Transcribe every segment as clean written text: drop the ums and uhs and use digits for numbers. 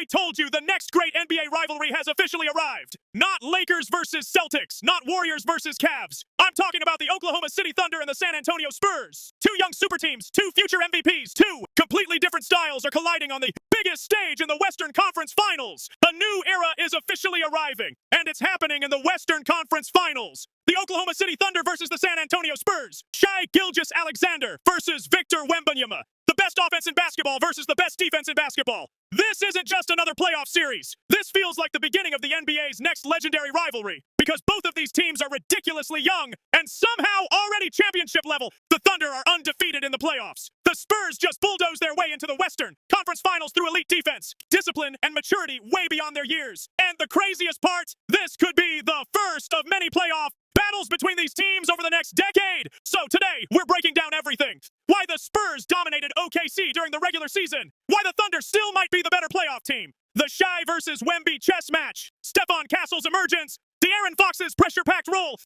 I told you the next great NBA rivalry has officially arrived. Not Lakers versus Celtics, not Warriors versus Cavs. I'm talking about the Oklahoma City Thunder and the San Antonio Spurs. Two young super teams, two future MVPs, two completely different styles are colliding on the biggest stage in the Western Conference Finals. A new era is officially arriving, and it's happening in the Western Conference Finals. The Oklahoma City Thunder versus the San Antonio Spurs. Shai Gilgeous-Alexander versus Victor Wembanyama. The best offense in basketball versus the best defense in basketball. This isn't just another playoff series. This feels like the beginning of the NBA's next legendary rivalry, because both of these teams are ridiculously young and somehow already championship level. The Thunder are undefeated in the playoffs. The Spurs just bulldozed their way into the Western Conference Finals through elite defense, discipline, and maturity way beyond their years. And the craziest part, this could be the first of many playoff battles between these teams over the next decade. So today, we're breaking down everything. Why the Spurs dominated OKC during the regular season. Why the Thunder still might be the better playoff team. The Shai versus Wemby chess match. Stephon Castle's emergence. De'Aaron Fox's pressure-packed role.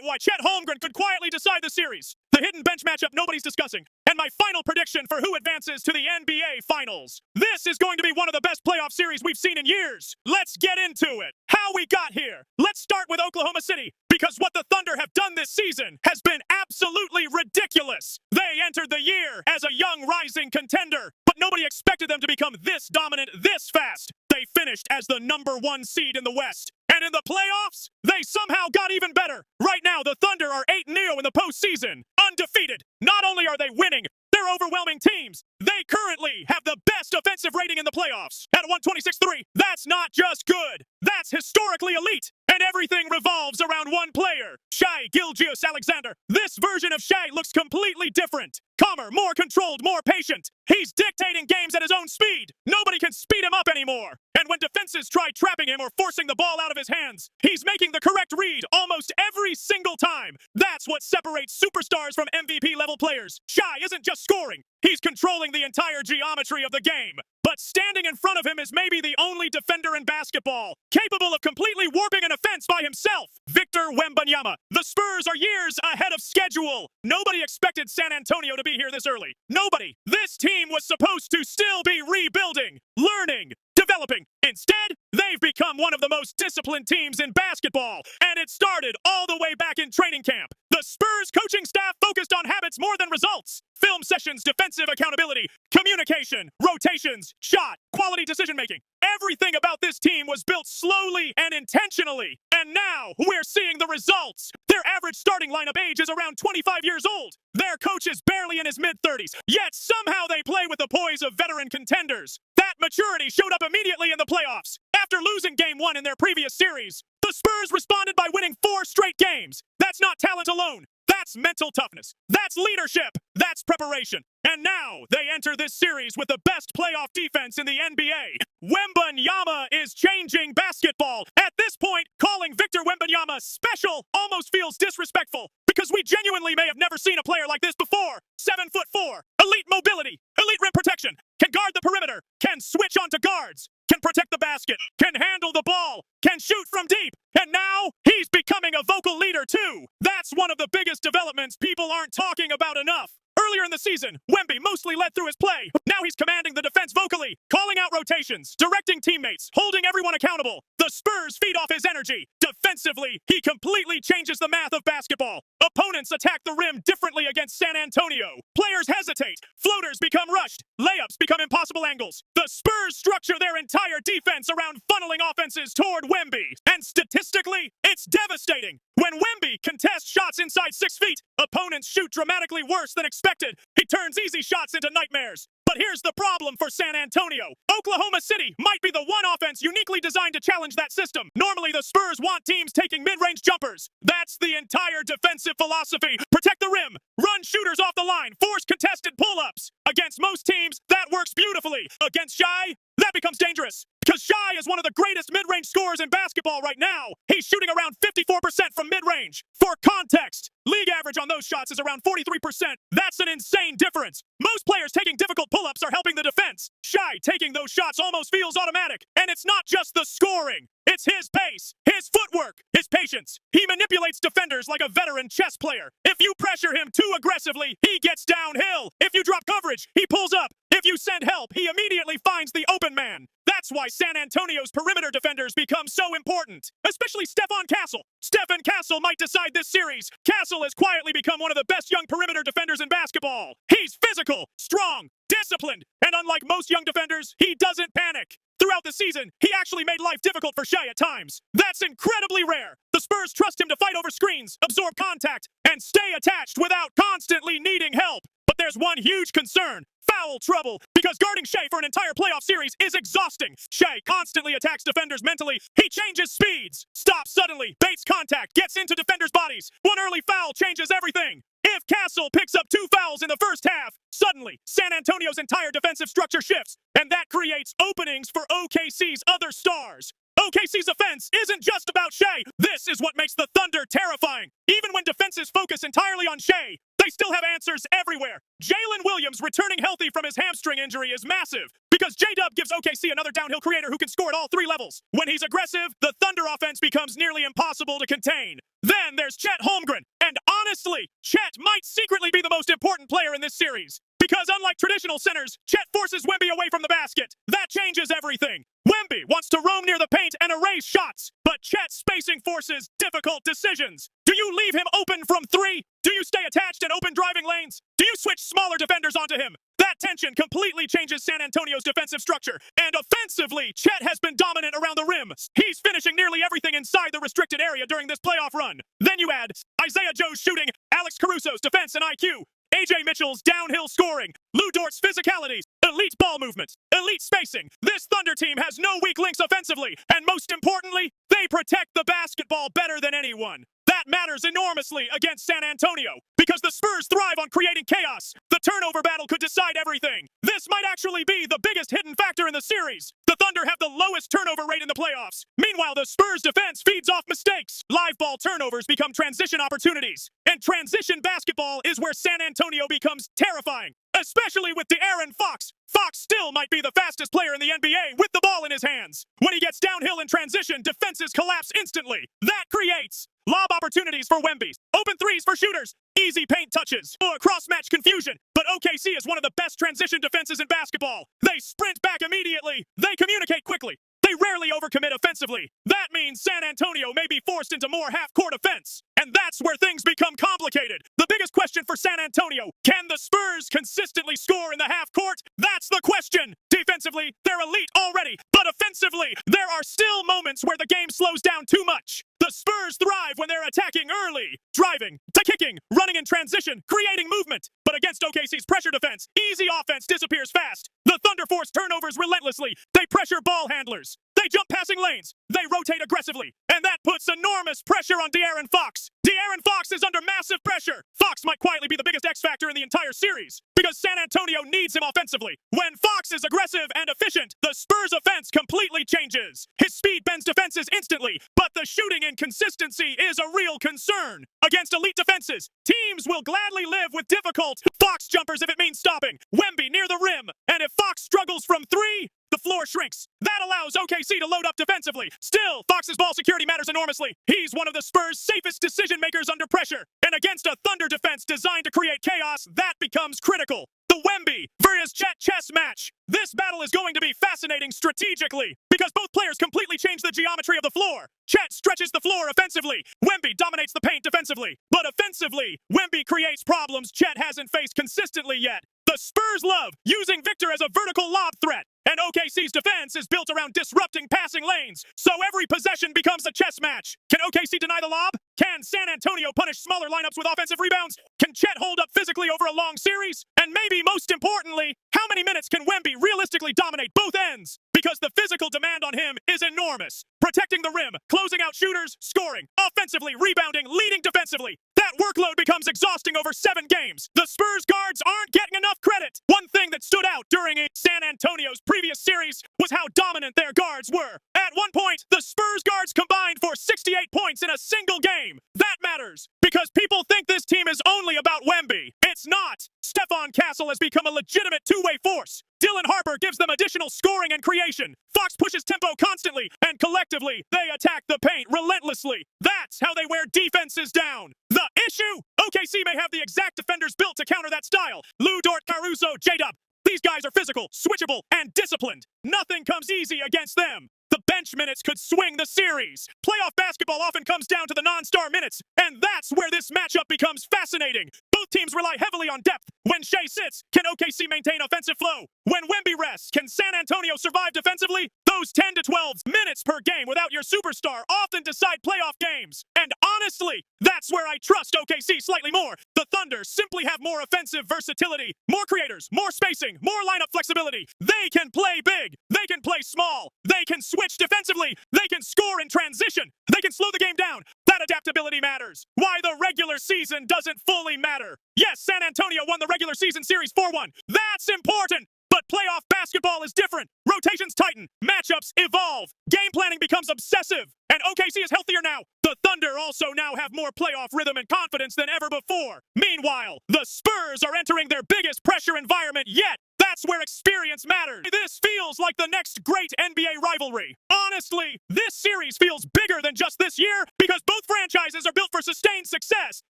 Why Chet Holmgren could quietly decide the series. The hidden bench matchup nobody's discussing. And my final prediction for who advances to the NBA Finals. This is going to be one of the best playoff series we've seen in years. Let's get into it. How we got here. Let's start with Oklahoma City, because what the Thunder have done this season has been absolutely ridiculous. They entered the year as a young rising contender, but nobody expected them to become this dominant this fast. They finished as the #1 seed in the West. And in the playoffs, they somehow got even better. Right now, the Thunder are 8-0 in the postseason, undefeated. Not only are they winning, they're overwhelming teams. They currently have the best offensive rating in the playoffs at 126.3. That's not just good. That's historically elite. And everything revolves around one player, Shai Gilgeous-Alexander. This version of Shai looks completely different. Calmer, more controlled, more patient. He's dictating games at his own speed. Nobody can speed him up anymore. And when defenses try trapping him or forcing the ball out of his hands, he's making the correct read almost every single time. That's what separates superstars from MVP-level players. Shai isn't just scoring. He's controlling the entire geometry of the game. But standing in front of him is maybe the only defender in basketball capable of completely warping an offense by himself. Victor Wembanyama. The Spurs are years ahead of schedule. Nobody expected San Antonio to be here this early. Nobody. This team was supposed to still be rebuilding, learning, developing. Instead, they've become one of the most disciplined teams in basketball. And it started all the way back in training camp. The Spurs coaching staff focused on habits more than results. Film sessions, defensive accountability, communication, rotations, shot, quality decision-making. Everything about this team was built slowly and intentionally. And now we're seeing the results. Their average starting lineup age is around 25 years old. Their coach is barely in his mid-30s. Yet somehow they play with the poise of veteran contenders. That maturity showed up immediately in the playoffs. After losing Game 1 in their previous series, the Spurs responded by winning 4 straight games. That's not talent alone. That's mental toughness. That's leadership. That's preparation. And now they enter this series with the best playoff defense in the NBA. Wembanyama is changing basketball. At this point, calling Victor Wembanyama special almost feels disrespectful, because we genuinely may have never seen a player like this before. 7'4", elite mobility, elite rim protection, can guard the perimeter, can switch onto guards, can protect the basket, can handle the ball, can shoot from deep, and now he's becoming a vocal leader too. That's one of the biggest developments people aren't talking about enough. Earlier in the season, Wemby mostly led through his play. Now he's commanding the defense vocally, calling out rotations, directing teammates, holding everyone accountable. The Spurs feed off his energy. Defensively, he completely changes the math of basketball. Opponents attack the rim differently against San Antonio. Players hesitate. Floaters become rushed. Layups become impossible angles. The Spurs structure their entire defense around funneling offenses toward Wemby. And statistically, it's devastating. When Wemby contests shots inside 6 feet, opponents shoot dramatically worse than expected. He turns easy shots into nightmares. But here's the problem for San Antonio. Oklahoma City might be the one offense uniquely designed to challenge that system. Normally, the Spurs want teams taking mid-range jumpers. That's the entire defensive philosophy. Protect the rim, run shooters off the line, force contested pull-ups. Against most teams, that works beautifully. Against Shai, that becomes dangerous, because Shai is one of the greatest mid-range scorers in basketball right now. He's shooting around 54% from mid-range. For context, league average on those shots is around 43%. That's an insane difference. Most players taking difficult pull-ups are helping the defense. Shai taking those shots almost feels automatic. And it's not just the scoring. It's his pace, his footwork, his patience. He manipulates defenders like a veteran chess player. If you pressure him too aggressively, he gets downhill. If you drop coverage, he pulls up. If you send help, he immediately finds the open man. That's That's why San Antonio's perimeter defenders become so important, especially Stephon Castle. Stephon Castle might decide this series. Castle has quietly become one of the best young perimeter defenders in basketball. He's physical, strong, disciplined, and unlike most young defenders, he doesn't panic. Throughout the season, he actually made life difficult for Shai at times. That's incredibly rare. The Spurs trust him to fight over screens, absorb contact, and stay attached without constantly needing help. But there's one huge concern: foul trouble, because guarding Shai for an entire playoff series is exhausting. Shai constantly attacks defenders mentally. He changes speeds, stops suddenly, baits contact, gets into defenders' bodies. One early foul changes everything. If Castle picks up 2 fouls in the first half, suddenly San Antonio's entire defensive structure shifts, and that creates openings for OKC's other stars. OKC's offense isn't just about Shai. This is what makes the Thunder terrifying. Even when defenses focus entirely on Shai, they still have answers everywhere. Jalen Williams returning healthy from his hamstring injury is massive, because J-Dub gives OKC another downhill creator who can score at all 3 levels. When he's aggressive, the Thunder offense becomes nearly impossible to contain. Then there's Chet Holmgren, and honestly, Chet might secretly be the most important player in this series. Because unlike traditional centers, Chet forces Wemby away from the basket. That changes everything. Wemby wants to roam near the paint and erase shots, but Chet's spacing forces difficult decisions. Do you leave him open from 3? Do you stay attached in open driving lanes? Do you switch smaller defenders onto him? That tension completely changes San Antonio's defensive structure. And offensively, Chet has been dominant around the rim. He's finishing nearly everything inside the restricted area during this playoff run. Then you add Isaiah Joe's shooting, Alex Caruso's defense and IQ, AJ Mitchell's downhill scoring, Lou Dort's physicality, elite ball movement, elite spacing. This Thunder team has no weak links offensively, and most importantly, they protect the basketball better than anyone. That matters enormously against San Antonio, because the Spurs thrive on creating chaos. The turnover battle could decide everything. This might actually be the biggest hidden factor in the series. The Thunder have the lowest turnover rate in the playoffs. Meanwhile, the Spurs defense feeds off mistakes. Live ball turnovers become transition opportunities. And transition basketball is where San Antonio becomes terrifying, especially with De'Aaron Fox. Fox still might be the fastest player in the NBA with the ball in his hands. When he gets downhill in transition, defenses collapse instantly. That creates lob opportunities for Wemby, open threes for shooters, easy paint touches, or cross-match confusion. But OKC is one of the best transition defenses in basketball. They sprint back immediately. They communicate quickly. They rarely overcommit offensively. That means San Antonio may be forced into more half-court offense. And that's where things become complicated. The biggest question for San Antonio: can the Spurs consistently score in the half-court? That's the question. Defensively, they're elite already. But offensively, there are still moments where the game slows down too much. The Spurs thrive when they're attacking early, driving, to kicking, running in transition, creating movement. But against OKC's pressure defense, easy offense disappears fast. The Thunder force turnovers relentlessly. They pressure ball handlers. They jump passing lanes. They rotate aggressively. And that puts enormous pressure on De'Aaron Fox. De'Aaron Fox is under massive pressure. Fox might quietly be the biggest X factor in the entire series, because San Antonio needs him offensively. When Fox is aggressive and efficient, the Spurs' offense completely changes. His speed bends defenses instantly, but the shooting inconsistency is a real concern. Against elite defenses, teams will gladly live with difficult Fox jumpers if it means stopping Wemby near the rim. And if Fox struggles from 3, the floor shrinks. That allows OKC to load up defensively. Still, Fox's ball security matters enormously. He's one of the Spurs' safest decision makers under pressure. And against a Thunder defense designed to create chaos, that becomes critical. The Wemby versus Chet chess match. This battle is going to be fascinating strategically, because both players completely change the geometry of the floor. Chet stretches the floor offensively. Wemby dominates the paint defensively. But offensively, Wemby creates problems Chet hasn't faced consistently yet. The Spurs love using Victor as a vertical lob threat, and OKC's defense is built around disrupting passing lanes, so every possession becomes a chess match. Can OKC deny the lob? Can San Antonio punish smaller lineups with offensive rebounds? Can Chet hold up physically over a long series? And maybe most importantly, how many minutes can Wemby realistically dominate both ends? Because the physical demand on him is enormous. Protecting the rim, closing out shooters, scoring, offensively, rebounding, leading defensively. That workload becomes exhausting over 7 games. The Spurs guards aren't getting enough credit. One thing that stood out during San Antonio's previous series was how dominant their guards were. At one point, the Spurs guards combined for 68 points in a single game. That matters, because people think this team is only about Wemby. It's not. Stephon Castle has become a legitimate two-way force. Dylan Harper gives them additional scoring and creation. Fox pushes tempo constantly, and collectively, they attack the paint relentlessly. That's how they wear defenses down. The issue? OKC may have the exact defenders built to counter that style. Lou Dort, Caruso, J-Dub. These guys are physical, switchable, and disciplined. Nothing comes easy against them. The bench minutes could swing the series. Playoff basketball often comes down to the non-star minutes, and that's where this matchup becomes fascinating. Both teams rely heavily on depth. When Shai sits, can OKC maintain offensive flow? When Wemby rests, can San Antonio survive defensively? Those 10 to 12 minutes per game without your superstar often decide playoff games. And honestly, that's where I trust OKC slightly more. The Thunder simply have more offensive versatility, more creators, more spacing, more lineup flexibility. They can play big. They can play small. They can switch defensively. They can score in transition. They can slow the game down. That adaptability matters. Why the regular season doesn't fully matter. Yes, San Antonio won the regular season series 4-1. That's important. But playoff basketball is different. Rotations tighten. Matchups evolve. Game planning becomes obsessive. And OKC is healthier now. The Thunder also now have more playoff rhythm and confidence than ever before. Meanwhile, the Spurs are entering their biggest pressure environment yet. That's where experience matters. This feels like the next great NBA rivalry. Honestly, this series feels bigger than just this year because both franchises are built for sustained success.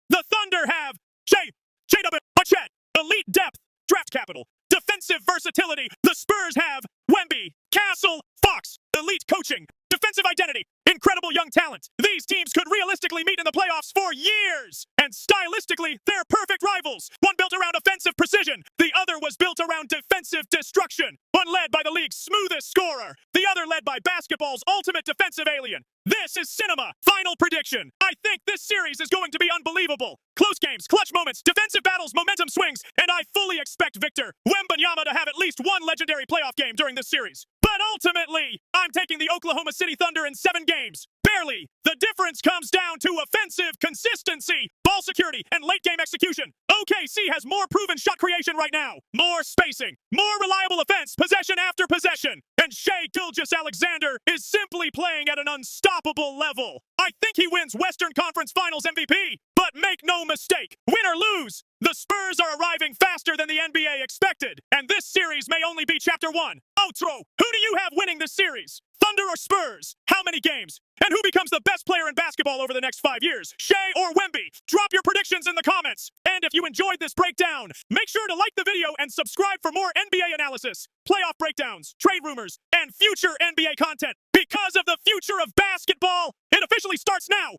The Thunder have Chet, elite depth, draft capital, defensive versatility. The Spurs have Wemby, Castle, Fox, elite coaching, defensive identity, incredible young talent. These teams could realistically meet in the playoffs for years. And stylistically, they're perfect rivals. One built around offensive precision. The other was built around defensive destruction. One led by the league's smoothest scorer. The other led by basketball's ultimate defensive alien. This is cinema. Final prediction. I think this series is going to be unbelievable. Close games, clutch moments, defensive battles, momentum swings, and I fully expect Victor Wembanyama to have at least one legendary playoff game during this series. But ultimately, I'm taking the Oklahoma City Thunder in 7 games. Barely. The difference comes down to offensive consistency, ball security, and late-game execution. OKC has more proven shot creation right now, more spacing, more reliable offense, possession after possession, and Shai Gilgeous-Alexander is simply playing at an unstoppable level. I think he wins Western Conference Finals MVP, but make no mistake, win or lose, the Spurs are arriving faster than the NBA expected, and this series may only be Chapter 1. Outro, who do you have winning this series? Thunder or Spurs? How many games? And who becomes the best player in basketball over the next 5 years? Shai or Wemby? Drop your predictions in the comments. And if you enjoyed this breakdown, make sure to like the video and subscribe for more NBA analysis, playoff breakdowns, trade rumors, and future NBA content. Because of the future of basketball, it officially starts now.